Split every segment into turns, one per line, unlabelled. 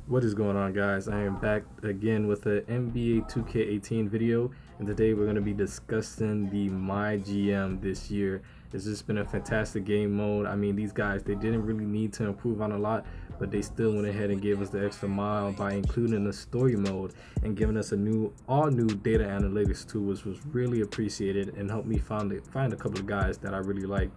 What is going on, guys? I am back again with the NBA 2K18 video, and today we're going to be discussing the MyGM this year. It's just been a fantastic game mode. I mean, these guys, they didn't really need to improve on a lot, but they still went ahead and gave us the extra mile by including the story mode and giving us all new data analytics tool, which was really appreciated and helped me find a couple of guys that I really like.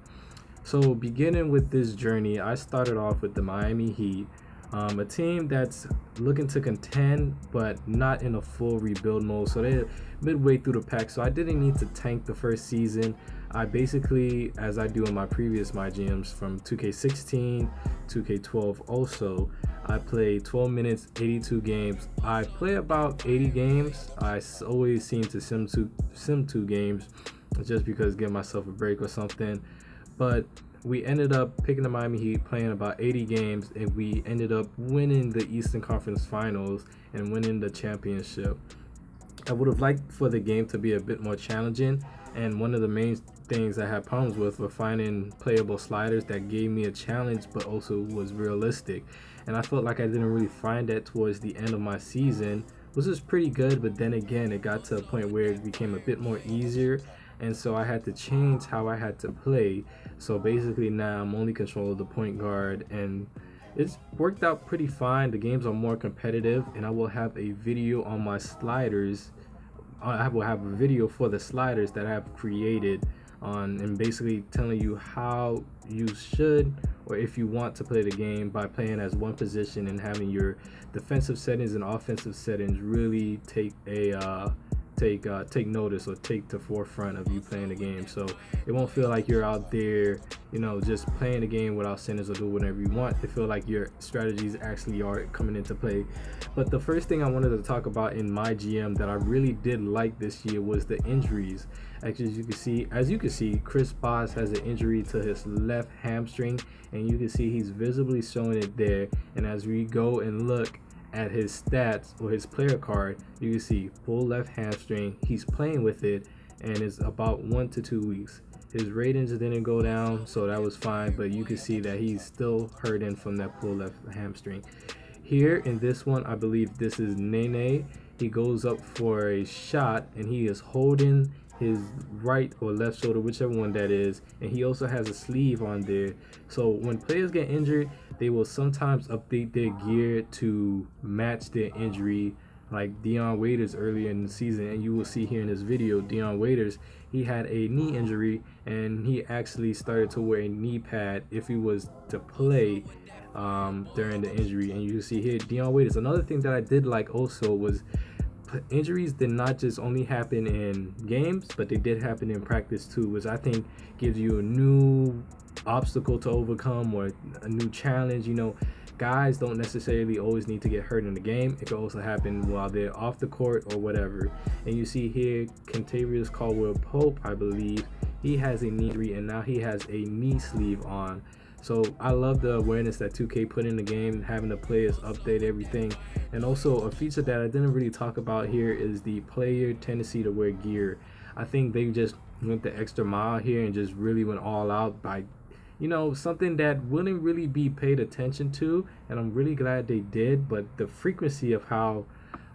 So beginning with this journey, I started off with the Miami Heat, a team that's looking to contend but not in a full rebuild mode. So they're midway through the pack, so I didn't need to tank the first season. I basically, as I do in my previous MyGMs from 2K16, 2K12 also, I play 12 minutes, 82 games. I play about 80 games. I always seem to sim 2 games just because give myself a break or something. But we ended up picking the Miami Heat, playing about 80 games, and we ended up winning the Eastern Conference Finals and winning the championship. I would have liked for the game to be a bit more challenging, and one of the main things I had problems with were finding playable sliders that gave me a challenge but also was realistic. And I felt like I didn't really find that towards the end of my season, which was pretty good, but then again it got to a point where it became a bit more easier, and so I had to change how I had to play. So basically now I'm only controlling the point guard, and it's worked out pretty fine. The games are more competitive, and I will have a video on my sliders. I will have a video for the sliders that I have created on, and basically telling you how you should, or if you want to play the game by playing as one position and having your defensive settings and offensive settings really take notice or take the forefront of you playing the game. So it won't feel like you're out there, just playing the game without settings or do whatever you want. It feel like your strategies actually are coming into play. But the first thing I wanted to talk about in MyGM that I really did like this year was the injuries. Actually, as you can see, Chris Bosh has an injury to his left hamstring, and you can see he's visibly showing it there. And as we go and look at his stats or his player card, you can see pull left hamstring. He's playing with it, and it's about 1 to 2 weeks. His ratings didn't go down, so that was fine, but you can see that he's still hurting from that pull left hamstring. Here in this one, I believe this is Nene. He goes up for a shot, and he is holding his right or left shoulder, whichever one that is, and he also has a sleeve on there. So when players get injured, they will sometimes update their gear to match their injury, like Dion Waiters earlier in the season. And you will see here in this video, Dion Waiters, he had a knee injury, and he actually started to wear a knee pad if he was to play during the injury. And you can see here Dion Waiters. Another thing that I did like also was injuries did not just only happen in games, but they did happen in practice too, which I think gives you a new obstacle to overcome or a new challenge. Guys don't necessarily always need to get hurt in the game. It could also happen while they're off the court or whatever. And you see here Kentavious Caldwell-Pope, I believe, he has a knee injury, and now he has a knee sleeve on. So I love the awareness that 2K put in the game, having the players update everything. And also a feature that I didn't really talk about here is the player tendency to wear gear. I think they just went the extra mile here and just really went all out by, something that wouldn't really be paid attention to, and I'm really glad they did. But the frequency of how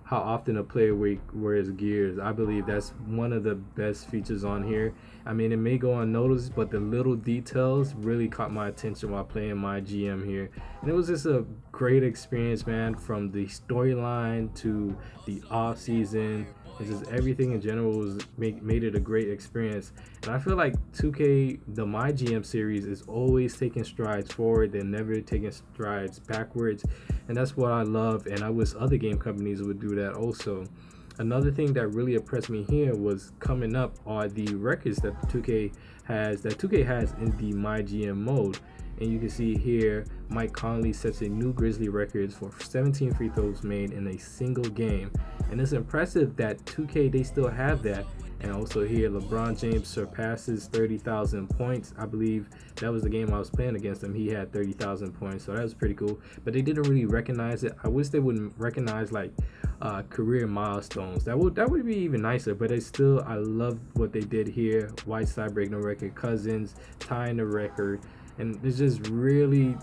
often a player wears gears, I believe that's one of the best features on here. I mean, it may go unnoticed, but the little details really caught my attention while playing MyGM here. And it was just a great experience, man, from the storyline to the off season. It's just everything in general made it a great experience. And I feel like 2K, the MyGM series, is always taking strides forward. They're never taking strides backwards. And that's what I love, and I wish other game companies would do that also. Another thing that really impressed me here was coming up are the records that 2K has in the MyGM mode. And you can see here Mike Conley sets a new Grizzly records for 17 free throws made in a single game. And it's impressive that 2K, they still have that. And also here LeBron James surpasses 30,000 points. I believe that was the game I was playing against him. He had 30,000 points, so that was pretty cool. But they didn't really recognize it. I wish they would recognize like career milestones. That would be even nicer. But it's still, I love what they did here. Whiteside breaking the record, Cousins tying the record. and it just really,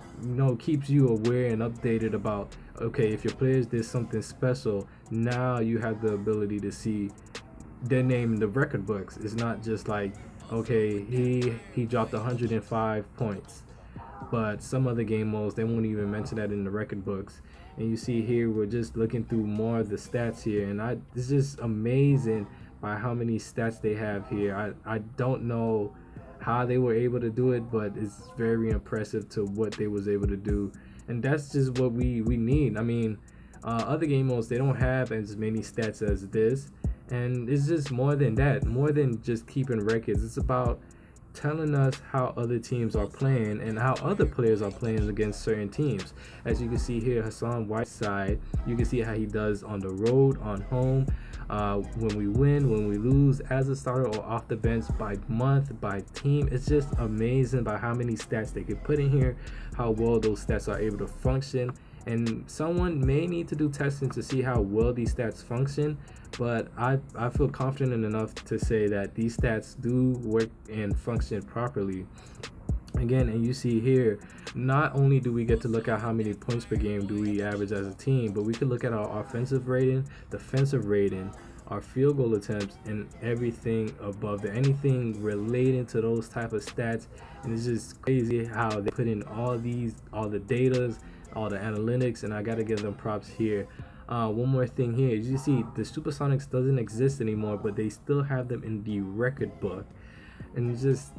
keeps you aware and updated about, okay, if your players did something special, now you have the ability to see their name in the record books. It's not just like, okay, he dropped 105 points, but some other game modes they won't even mention that in the record books. And you see here we're just looking through more of the stats here, and it's just amazing by how many stats they have here. I don't know how they were able to do it, but it's very impressive to what they was able to do. And that's just what we need. I mean, other game modes, they don't have as many stats as this, and it's just more than that, more than just keeping records. It's about telling us how other teams are playing and how other players are playing against certain teams. As you can see here, Hassan Whiteside, you can see how he does on the road, on home, when we win, when we lose, as a starter or off the bench, by month, by team. It's just amazing by how many stats they can put in here, how well those stats are able to function. And someone may need to do testing to see how well these stats function, but I feel confident enough to say that these stats do work and function properly. Again, and you see here, not only do we get to look at how many points per game do we average as a team, but we can look at our offensive rating, defensive rating, our field goal attempts, and everything above that, anything relating to those type of stats. And it's just crazy how they put in all the datas, all the analytics, and I gotta give them props here. One more thing here, as you see, the Supersonics doesn't exist anymore, but they still have them in the record book. And it's just,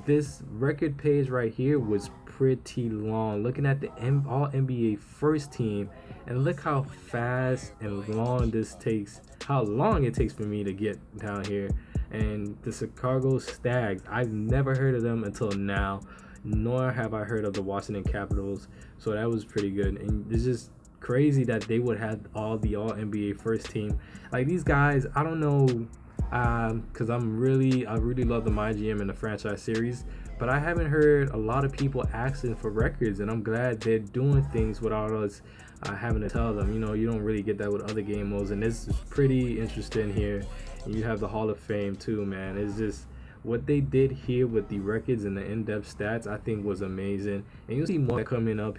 this record page right here was pretty long. Looking at the all NBA first team, and look how fast and long this takes, how long it takes for me to get down here. And the Chicago Stags, I've never heard of them until now, nor have I heard of the Washington Capitals. So that was pretty good. And it's just crazy that they would have all NBA first team. Like, these guys, I don't know, because I really love the MyGM and the franchise series, but I haven't heard a lot of people asking for records, and I'm glad they're doing things without us having to tell them. You don't really get that with other game modes, and this is pretty interesting here. And you have the Hall of Fame too, man. It's just, what they did here with the records and the in-depth stats, I think was amazing. And you'll see more coming up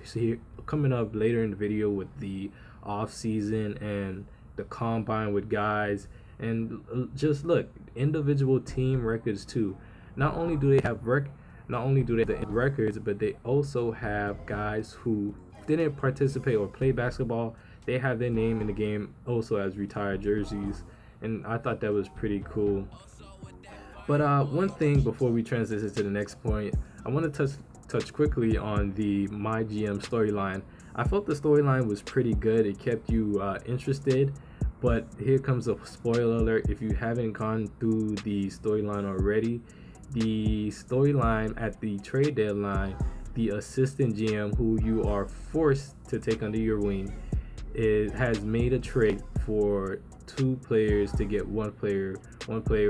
later in the video with the off season and the combine with guys. And just look, individual team records too. Not only do they have the records, but they also have guys who didn't participate or play basketball. They have their name in the game also as retired jerseys, and I thought that was pretty cool. But one thing before we transition to the next point, I want to touch quickly on the MyGM storyline. I felt the storyline was pretty good. It kept you interested. But here comes a spoiler alert. If you haven't gone through the storyline already, the storyline at the trade deadline, the assistant GM, who you are forced to take under your wing, has made a trade for 2 players to get one player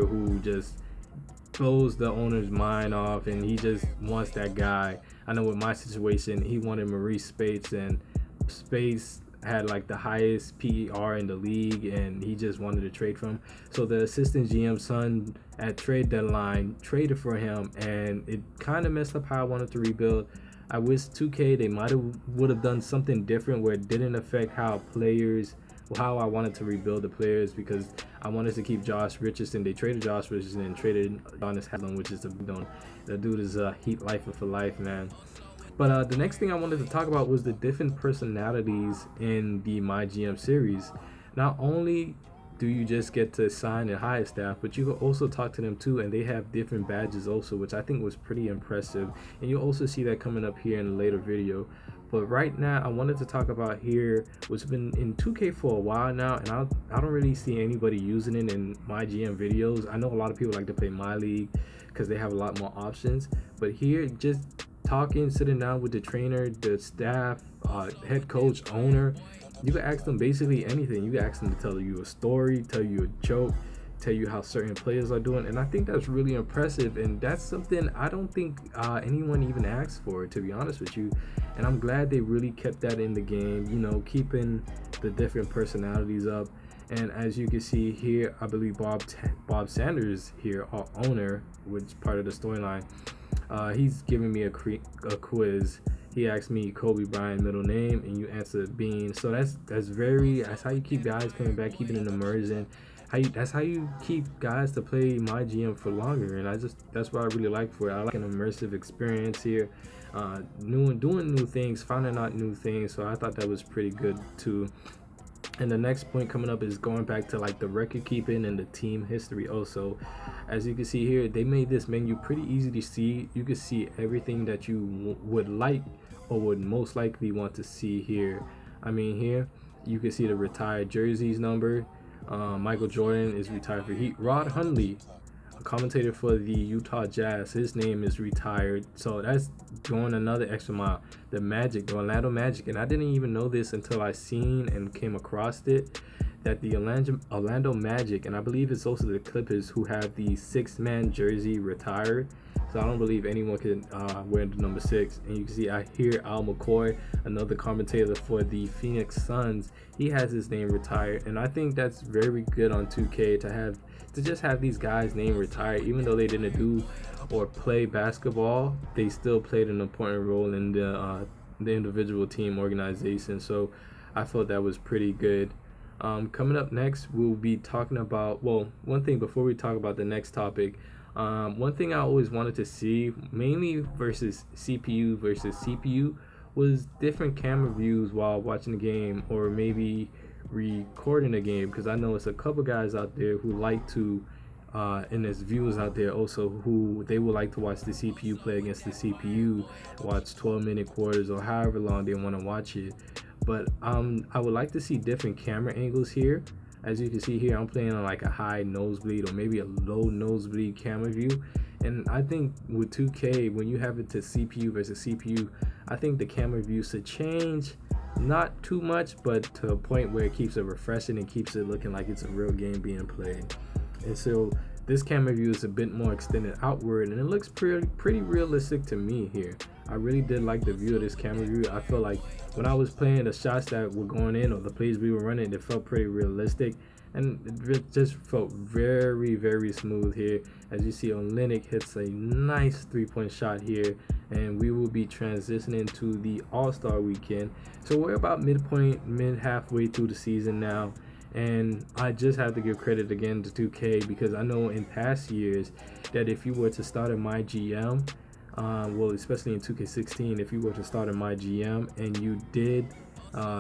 who just blows the owner's mind off, and he just wants that guy. I know with my situation, he wanted Maurice Spates, and Spates had like the highest PER in the league, and he just wanted to trade for him. So the assistant GM son at trade deadline traded for him, and it kind of messed up how I wanted to rebuild. I wish 2K they would have done something different where it didn't affect how I wanted to rebuild the players, because I wanted to keep Josh Richardson. They traded Josh Richardson and traded Adonis Haslam, which is the dude is a Heat lifer for life, man. But the next thing I wanted to talk about was the different personalities in the MyGM series. Not only do you just get to sign and hire staff, but you can also talk to them too, and they have different badges also, which I think was pretty impressive. And you'll also see that coming up here in a later video. But right now, I wanted to talk about here, which has been in 2K for a while now, and I don't really see anybody using it in MyGM videos. I know a lot of people like to play My League because they have a lot more options. But here, just sitting down with the trainer, the staff, head coach, owner, you can ask them basically anything. You can ask them to tell you a story, tell you a joke, tell you how certain players are doing, and I think that's really impressive, and that's something I don't think anyone even asked for, to be honest with you. And I'm glad they really kept that in the game, keeping the different personalities up. And as you can see here, I believe Bob Sanders here, our owner, which is part of the storyline, He's giving me a quiz. He asked me Kobe Bryant middle name, and you answered Bean. So that's how you keep guys coming back, keeping an immersion. That's how you keep guys to play my GM for longer, and that's what I really like for it. I like an immersive experience here, doing new things, finding out new things. So I thought that was pretty good too. And the next point coming up is going back to like the record keeping and the team history also. As you can see here, they made this menu pretty easy to see. You can see everything that you would like or would most likely want to see here. I mean, here you can see the retired jerseys number. Michael Jordan is retired for Heat. Rod Hundley, a commentator for the Utah Jazz, his name is retired. So that's going another extra mile. The Magic, the Orlando Magic, and I didn't even know this until I seen and came across it, that the Orlando Magic, and I believe it's also the Clippers, who have the 6-man jersey retired. So I don't believe anyone can wear the number 6. And you can see I hear Al McCoy, another commentator for the Phoenix Suns, he has his name retired. And I think that's very good on 2K to just have these guys' name retired. Even though they didn't do or play basketball, they still played an important role in the individual team organization. So I thought that was pretty good. Coming up next, we'll be talking about, well, one thing before we talk about the next topic. One thing I always wanted to see, mainly versus CPU versus CPU, was different camera views while watching the game, or maybe recording the game, because I know it's a couple guys out there who like to, and there's viewers out there also who they would like to watch the CPU play against the CPU, watch 12-minute quarters or however long they want to watch it. But I would like to see different camera angles here. As you can see here, I'm playing on like a high nosebleed or maybe a low nosebleed camera view. And I think with 2K, when you have it to CPU versus CPU, I think the camera view should change. Not too much, but to a point where it keeps it refreshing and keeps it looking like it's a real game being played. And so this camera view is a bit more extended outward, and it looks pretty realistic to me here. I really did like the view of this camera view. I feel like when I was playing, the shots that were going in or the plays we were running, it felt pretty realistic, and it just felt very, very smooth here. As you see, Olenek hits a nice 3-point shot here, and we will be transitioning to the All-Star Weekend. So we're about halfway through the season now. And I just have to give credit again to 2K, because I know in past years that if you were to start a MyGM, well, especially in 2K16, if you were to start a MyGM and you did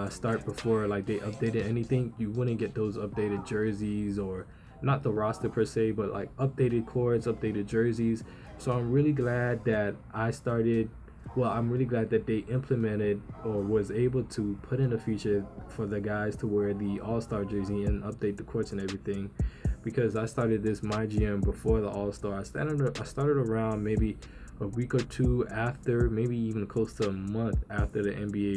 start before like they updated anything, you wouldn't get those updated jerseys, or not the roster per se, but like updated cords, updated jerseys. So I'm really glad that I'm really glad that they implemented or was able to put in a feature for the guys to wear the All-Star jersey and update the courts and everything, because I started this MyGM before the All-Star. I started around maybe a week or two after, maybe even close to a month after the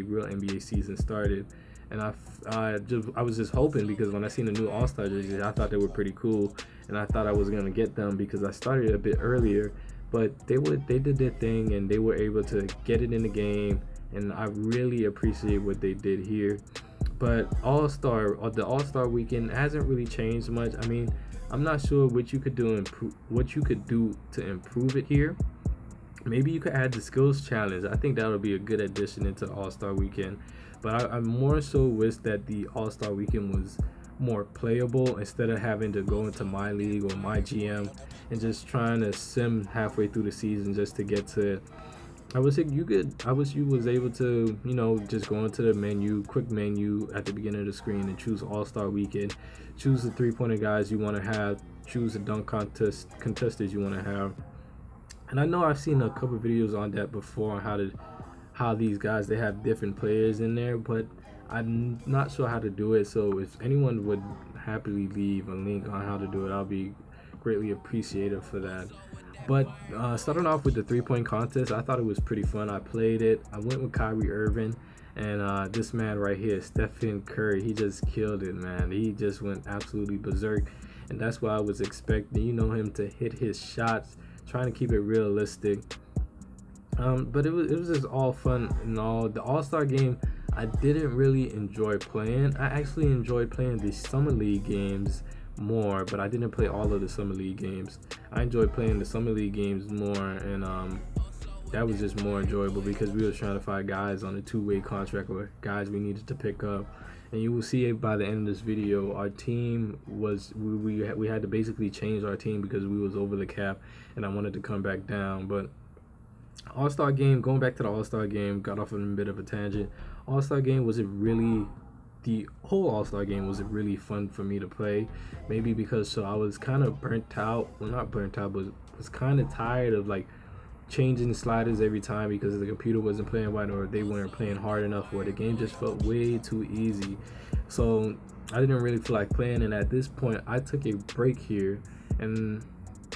real NBA season started. And I was just hoping, because when I seen the new All-Star jerseys, I thought they were pretty cool, and I thought I was going to get them because I started a bit earlier. But they did their thing, and they were able to get it in the game, and I really appreciate what they did here. But the All-Star Weekend hasn't really changed much. I mean, I'm not sure what you could do to improve it here. Maybe you could add the skills challenge. I think that would be a good addition into the All-Star Weekend. But I more so wish that the All-Star Weekend was more playable, instead of having to go into my league or my GM and just trying to sim halfway through the season just to get to it. I wish you was able to, just go into the quick menu at the beginning of the screen and choose All-Star Weekend, choose the 3-pointer guys you want to have, choose the dunk contestants you want to have. And I know I've seen a couple videos on that before, on how these guys, they have different players in there, but I'm not sure how to do it. So if anyone would happily leave a link on how to do it, I'll be greatly appreciative for that. But starting off with the 3-point contest, I thought it was pretty fun. I played it. I went with Kyrie Irving, and this man right here, Stephen Curry, he just killed it, man. He just went absolutely berserk, and that's what I was expecting, him to hit his shots, trying to keep it realistic. But it was just all fun and all. The All-Star game, I didn't really enjoy playing. I actually enjoyed playing the Summer League games more, but I didn't play all of the Summer League games. I enjoyed playing the Summer League games more, and that was just more enjoyable because we was trying to find guys on a two-way contract or guys we needed to pick up. And you will see it by the end of this video. Our team was we had to basically change our team because we was over the cap, and I wanted to come back down. But All-Star game, going back to the All-Star game, got off on a bit of a tangent. All-Star game wasn't really, the whole All-Star game wasn't really fun for me to play. Maybe because I was kind of burnt out. Well, not burnt out, but was kind of tired of like changing sliders every time because the computer wasn't playing right or they weren't playing hard enough or the game just felt way too easy. So I didn't really feel like playing, and at this point I took a break here, and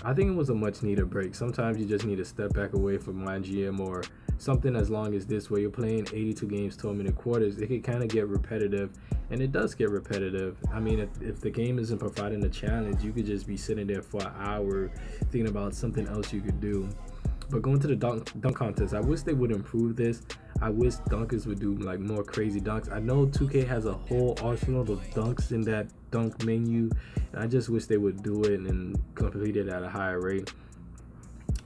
I think it was a much needed break. Sometimes you just need to step back away from MyGM or something as long as this, where you're playing 82 games, 12-minute quarters. It can kind of get repetitive, and it does get repetitive. I mean, if the game isn't providing a challenge, you could just be sitting there for an hour thinking about something else you could do. But going to the dunk contest, I wish they would improve this. I wish dunkers would do like more crazy dunks. I know 2K has a whole arsenal of dunks in that dunk menu, and I just wish they would do it and complete it at a higher rate.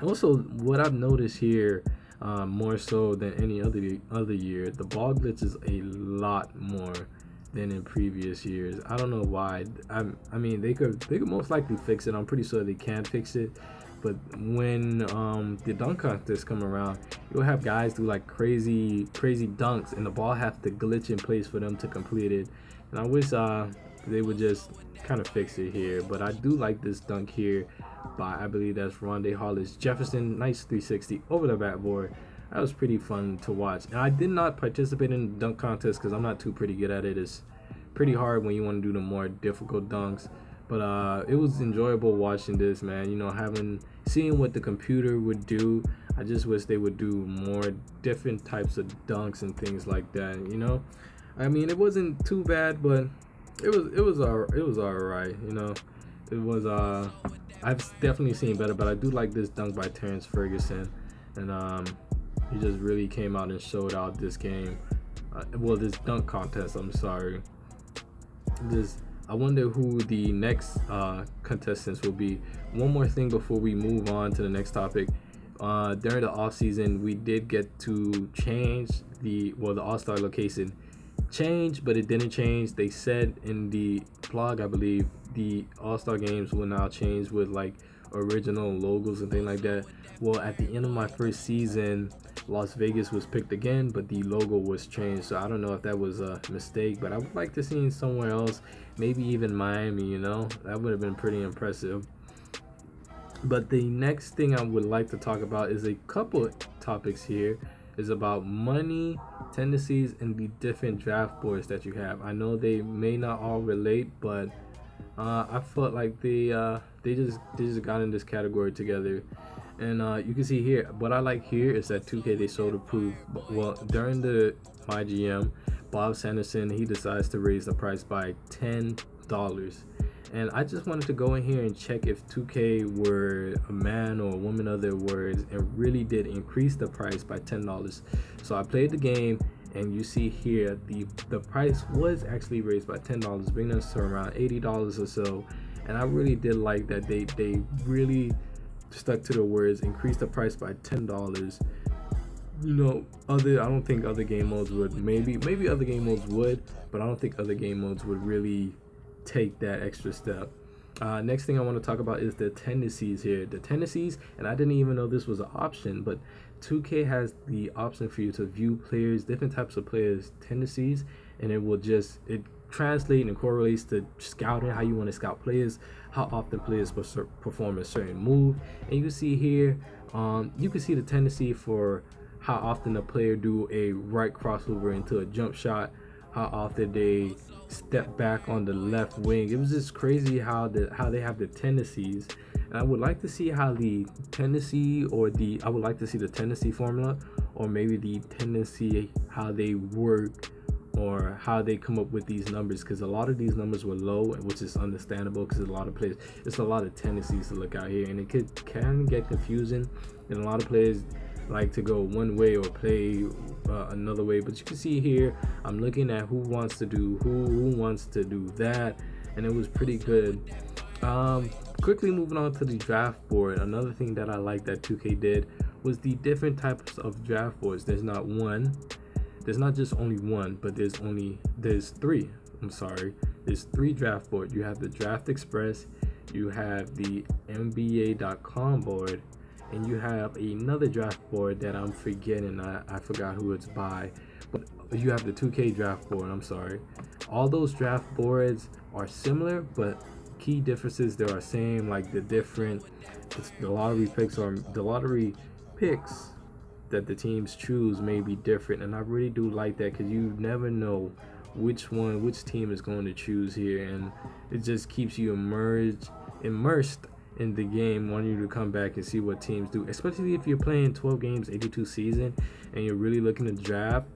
Also, what I've noticed here, more so than any other year, the ball glitch is a lot more than in previous years. I don't know why. I mean, they could most likely fix it. I'm pretty sure they can fix it. But when the dunk contest come around, you'll have guys do like crazy dunks, and the ball have to glitch in place for them to complete it. And I wish they would just kind of fix it here. But I do like this dunk here by, I believe that's Rondé Hollis Jefferson. Nice 360 over the backboard. That was pretty fun to watch. And I did not participate in the dunk contest because I'm not too pretty good at it. It's pretty hard when you want to do the more difficult dunks. But it was enjoyable watching this, man. You know, seeing what the computer would do. I just wish they would do more different types of dunks and things like that. You know, I mean, it wasn't too bad, but it was alright. You know, it was I've definitely seen better, but I do like this dunk by Terrence Ferguson, and he just really came out and showed out this game. Well, this dunk contest. I'm sorry. I wonder who the next contestants will be. One more thing before we move on to the next topic. During the off season, we did get to change the All-Star location changed, but it didn't change. They said in the blog, I believe, the All-Star games will now change with like original logos and things like that. Well, at the end of my first season, Las Vegas was picked again, but the logo was changed. So I don't know if that was a mistake, but I would like to see it somewhere else, maybe even Miami. You know, that would have been pretty impressive. But the next thing I would like to talk about is a couple topics here. Is about money, tendencies, and the different draft boards that you have. I know they may not all relate, but I felt like they just got in this category together. And you can see here, what I like here is that 2K, they showed a proof. Well, during the MyGM, Bob Sanderson, he decides to raise the price by $10. And I just wanted to go in here and check if 2K were a man or a woman of their words and really did increase the price by $10. So I played the game, and you see here the price was actually raised by $10, bringing us to around $80 or so. And I really did like that they really stuck to their words, increased the price by $10. You know, I don't think other game modes would. Maybe other game modes would, but I don't think other game modes would really take that extra step. Next thing I want to talk about is the tendencies here. The tendencies, and I didn't even know this was an option, but 2K has the option for you to view players, different types of players' tendencies, and it translates and correlates to scouting, how you want to scout players, how often players perform a certain move. And you can see here, you can see the tendency for how often a player do a right crossover into a jump shot, how often they step back on the left wing. It was just crazy how they have the tendencies. And I would like to see how the tendency I would like to see the tendency formula, or maybe the tendency, how they work or how they come up with these numbers, because a lot of these numbers were low, which is understandable because a lot of players, it's a lot of tendencies to look out here, and it can get confusing, and a lot of players like to go one way or play another way. But you can see here, I'm looking at who wants to do who wants to do that, and it was pretty good. Quickly moving on to the draft board, another thing that I like that 2K did was the different types of draft boards. There's not one, there's not just only one, but there's three. I'm sorry, there's three draft boards. You have the Draft Express, you have the NBA.com board, and you have another draft board that I'm forgetting. I forgot who it's by, but you have the 2K draft board. I'm sorry. All those draft boards are similar, but key differences there are same. Like the lottery picks that the teams choose may be different, and I really do like that because you never know which team is going to choose here, and it just keeps you immersed in the game, wanting you to come back and see what teams do, especially if you're playing 12 games, 82 season, and you're really looking to draft,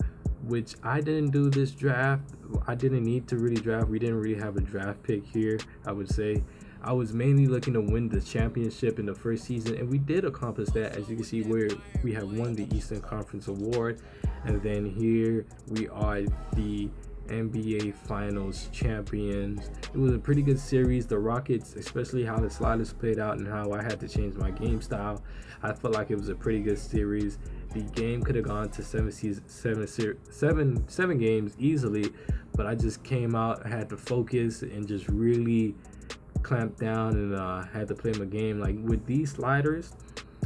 which I didn't do this draft. I didn't need to really draft. We didn't really have a draft pick here, I would say. I was mainly looking to win the championship in the first season, and we did accomplish that. As you can see, where we have won the Eastern Conference Award, and then here we are the NBA Finals champions. It was a pretty good series. The Rockets, especially how the sliders played out and how I had to change my game style, I felt like it was a pretty good series. The game could have gone to seven games easily, but I just came out, I had to focus and just really clamp down, and had to play my game. Like with these sliders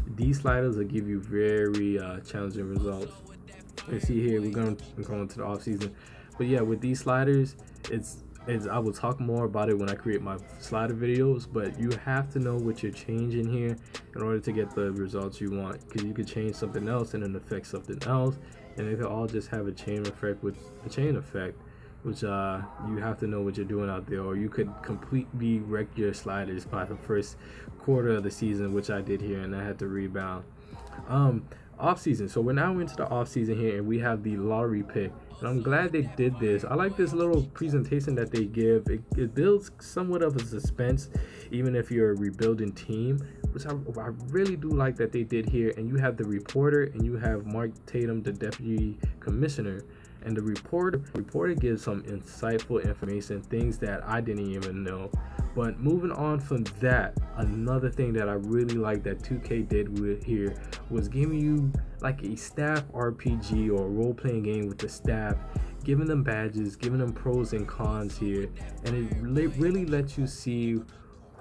will give you very challenging results. You see here, we're going to the off season. But yeah, with these sliders, it's I will talk more about it when I create my slider videos, but you have to know what you're changing here in order to get the results you want, because you could change something else and it affects something else, and it could all just have a chain effect, which you have to know what you're doing out there, or you could completely wreck your sliders by the first quarter of the season, which I did here, and I had to rebound. Off season, so we're now into the off season here, and we have the lottery pick, and I'm glad they did this. I like this little presentation that they give. It builds somewhat of a suspense, even if you're a rebuilding team, which I really do like that they did here. And you have the reporter, and you have Mark Tatum, the deputy commissioner. And the reporter gives some insightful information, things that I didn't even know. But moving on from that, another thing that I really like that 2K did with here was giving you like a staff RPG or a role-playing game with the staff, giving them badges, giving them pros and cons here, and it really lets you see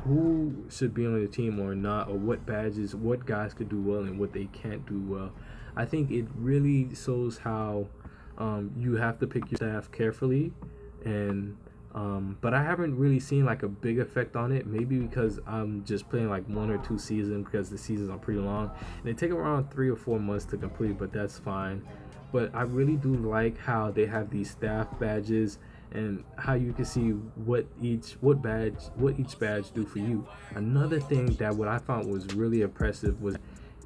who should be on the team or not, or what badges, what guys could do well and what they can't do well. I think it really shows how you have to pick your staff carefully, and but I haven't really seen like a big effect on it, maybe because I'm just playing like 1 or 2 seasons, because the seasons are pretty long and they take around 3 or 4 months to complete, but that's fine. But I really do like how they have these staff badges and how you can see what each badge do for you. Another thing that what I found was really impressive was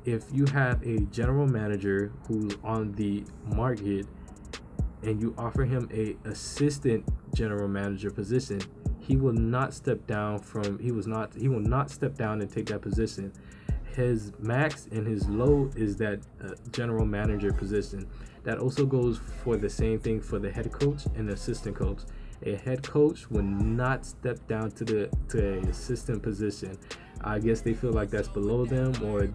if you have a general manager who's on the market and you offer him a assistant general manager position, he will not step down and take that position. His max and his low is that general manager position. That also goes for the same thing for the head coach and the assistant coach. A head coach will not step down to the assistant position. I guess they feel like that's below them, or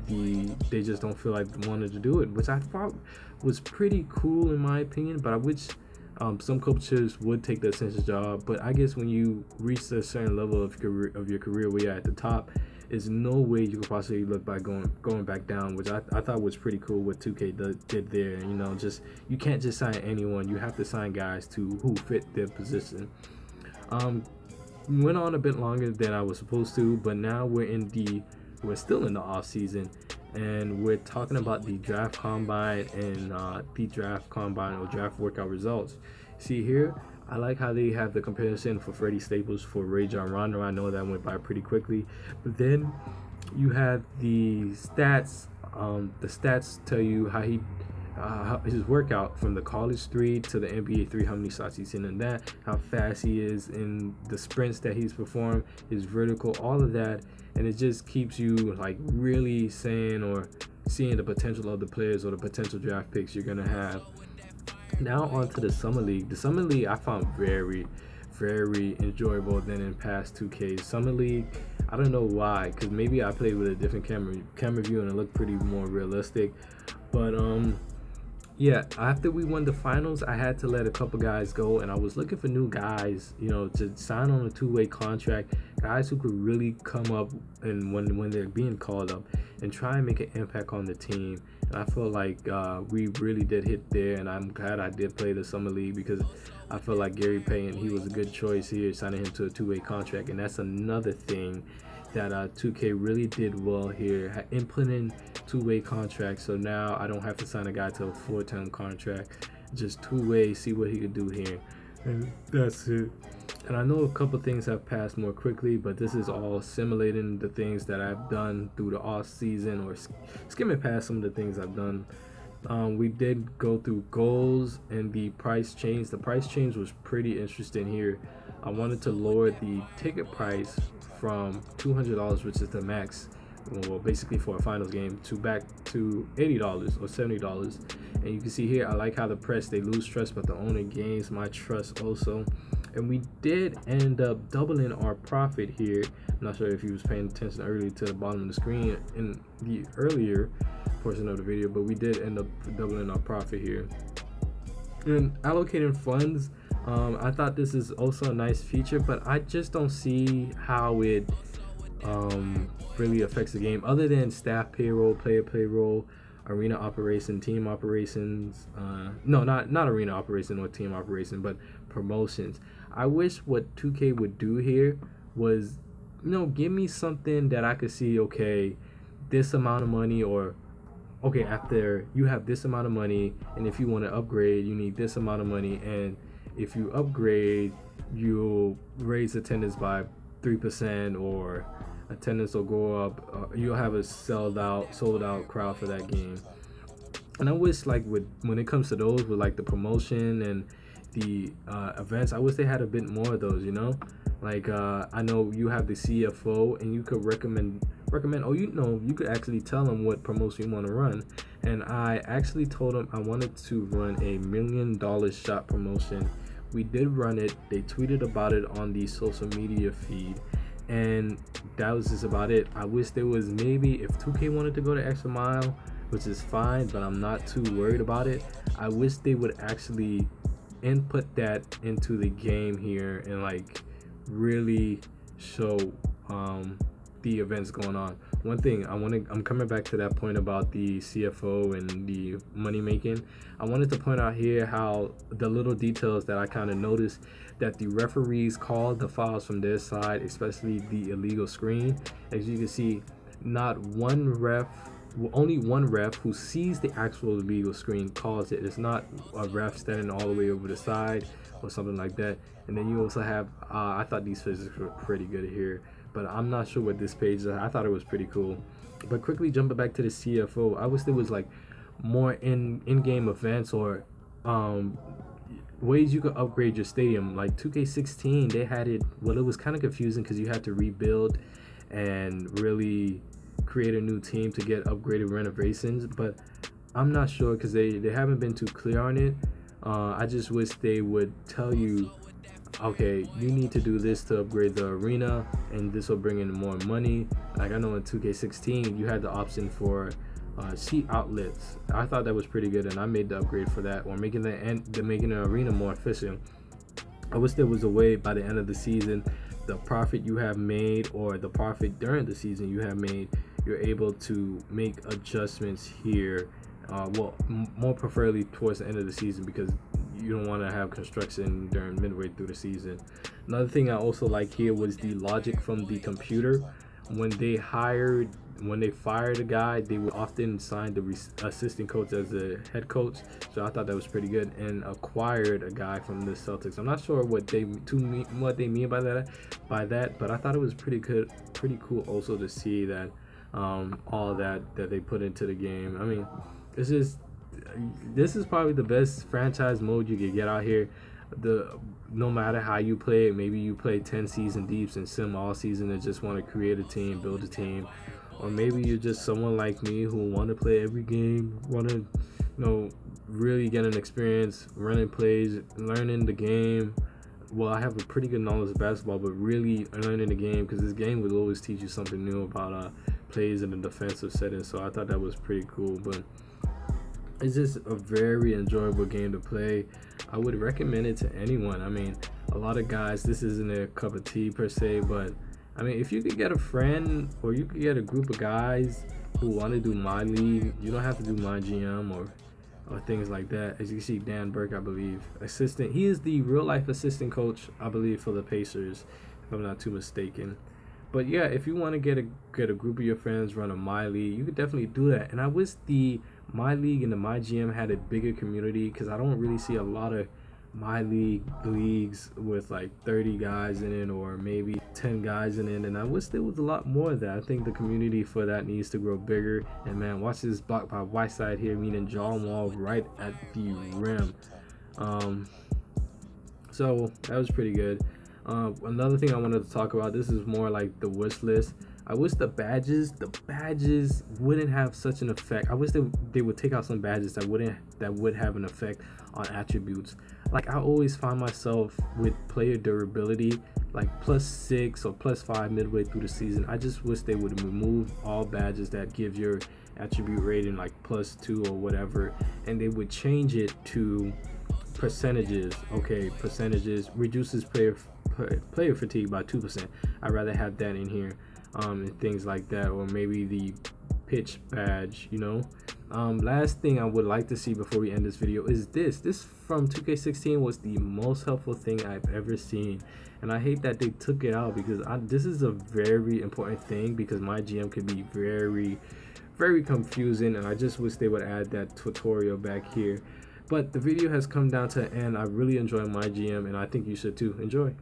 they just don't feel like wanting to do it, which I thought was pretty cool in my opinion. But I wish some coaches would take the assistant job. But I guess when you reach a certain level of your career where you're at the top, there's no way you could possibly look by going back down, which I thought was pretty cool what 2K did there. You know, just you can't just sign anyone. You have to sign guys who fit their position. Went on a bit longer than I was supposed to, but now we're still in the off season, and we're talking about the draft combine and the draft combine or draft workout results. See here, I like how they have the comparison for Freddie Staples for Rajon Rondo. I know that went by pretty quickly, but then you have the stats. The stats tell you how his workout from the college 3 to the NBA 3, how many shots he's hitting in that, how fast he is in the sprints that he's performed, his vertical, all of that, and it just keeps you like really saying or seeing the potential of the players or the potential draft picks you're gonna have. Now on to the summer league. The summer league I found very, very enjoyable than in past 2K. Summer League, I don't know why, because maybe I played with a different camera view and it looked pretty more realistic. But yeah, after we won the finals, I had to let a couple guys go, and I was looking for new guys, to sign on a two-way contract, guys who could really come up and when they're being called up and try and make an impact on the team. And I feel like we really did hit there, and I'm glad I did play the Summer League, because I feel like Gary Payton, he was a good choice here, signing him to a two-way contract. And that's another thing that 2K really did well here, implementing two-way contracts. So now I don't have to sign a guy to a 4-term contract, just two-way, see what he could do here, and that's it. And I know a couple things have passed more quickly, but this is all simulating the things that I've done through the off season, or skimming past some of the things I've done. We did go through goals and the price change. The price change was pretty interesting here. I wanted to lower the ticket price from $200, which is the max, well, basically for a finals game, to back to $80 or $70. And you can see here, I like how the press, they lose trust, but the owner gains my trust also. And we did end up doubling our profit here. I'm not sure if you was paying attention earlier to the bottom of the screen in the earlier portion of the video, but we did end up doubling our profit here. And allocating funds, I thought this is also a nice feature, but I just don't see how it really affects the game, other than staff payroll, player payroll, arena operation, team operations. No, not arena operation or team operation, but promotions. I wish what 2K would do here was, give me something that I could see, okay, this amount of money, or okay, after you have this amount of money, and if you want to upgrade, you need this amount of money, and if you upgrade, you'll raise attendance by 3%, or attendance will go up. You'll have a sold out crowd for that game. And I wish, like, when it comes to those, with like the promotion and the events, I wish they had a bit more of those. Like I know you have the CFO, and you could recommend, or you could actually tell them what promotion you want to run. And I actually told them I wanted to run a $1 million shot promotion. We did run it. They tweeted about it on the social media feed, and that was just about it. I wish there was, maybe if 2K wanted to go the extra mile, which is fine, but I'm not too worried about it. I wish they would actually input that into the game here, and like really show the events going on. One thing I'm coming back to that point about the CFO and the money making. I wanted to point out here how the little details that I kind of noticed, that the referees called the fouls from their side, especially the illegal screen. As you can see, only one ref who sees the actual illegal screen calls it. It's not a ref standing all the way over the side or something like that. And then you also have, I thought these physics were pretty good here, but I'm not sure what this page is. I thought it was pretty cool. But quickly jumping back to the CFO, I wish there was like more in-game events, or ways you could upgrade your stadium. Like 2K16, they had it, well, it was kind of confusing because you had to rebuild and really create a new team to get upgraded renovations, but I'm not sure because they haven't been too clear on it. I just wish they would tell you, okay, you need to do this to upgrade the arena, and this will bring in more money. Like I know in 2K16 you had the option for seat outlets. I thought that was pretty good, and I made the upgrade for that, or making the arena more efficient. I wish there was a way by the end of the season, the profit you have made, or the profit during the season you have made, you're able to make adjustments here, more preferably towards the end of the season, because you don't want to have construction during midway through the season. Another thing I also like here was the logic from the computer. When they fired a guy, they would often sign the assistant coach as the head coach. So I thought that was pretty good, and acquired a guy from the Celtics. I'm not sure what they mean by that, but I thought it was pretty cool also to see that all that they put into the game. I mean, this is probably the best franchise mode you could get out here. No matter how you play it, maybe you play 10 season deeps and sim all season and just want to create a team, build a team, or maybe you're just someone like me who want to play every game, want to really get an experience running plays, learning the game, well, I have a pretty good knowledge of basketball, but really learning the game, because this game will always teach you something new about plays in the defensive setting. So I thought that was pretty cool. But it's just a very enjoyable game to play. I would recommend it to anyone. I mean, a lot of guys, this isn't a cup of tea per se, but I mean, if you could get a friend or you could get a group of guys who want to do my league, you don't have to do my GM or things like that. As you see, Dan Burke, I believe, assistant. He is the real life assistant coach, I believe, for the Pacers, if I'm not too mistaken. But yeah, if you want to get a group of your friends, run a my league, you could definitely do that. And I wish the my league and the my GM had a bigger community, because I don't really see a lot of my leagues with like 30 guys in it or maybe 10 guys in it, and I wish there was a lot more of that. I think the community for that needs to grow bigger. And man, watch this block by Whiteside here, meaning John Wall right at the rim. So that was pretty good. Another thing I wanted to talk about, this is more like the wish list. I wish the badges wouldn't have such an effect. I wish they would take out some badges that would have an effect on attributes. Like, I always find myself with player durability like +6 or +5 midway through the season. I just wish they would remove all badges that give your attribute rating like +2 or whatever, and they would change it to percentages. Okay, percentages reduces player fatigue by 2%. I'd rather have that in here, and things like that, or maybe the pitch badge, you know. Last thing I would like to see before we end this video is this from 2K16 was the most helpful thing I've ever seen, and I hate that they took it out, because this is a very important thing, because my GM could be very, very confusing, and I just wish they would add that tutorial back here. But the video has come down to an end. I really enjoy my GM, and I think you should too. Enjoy.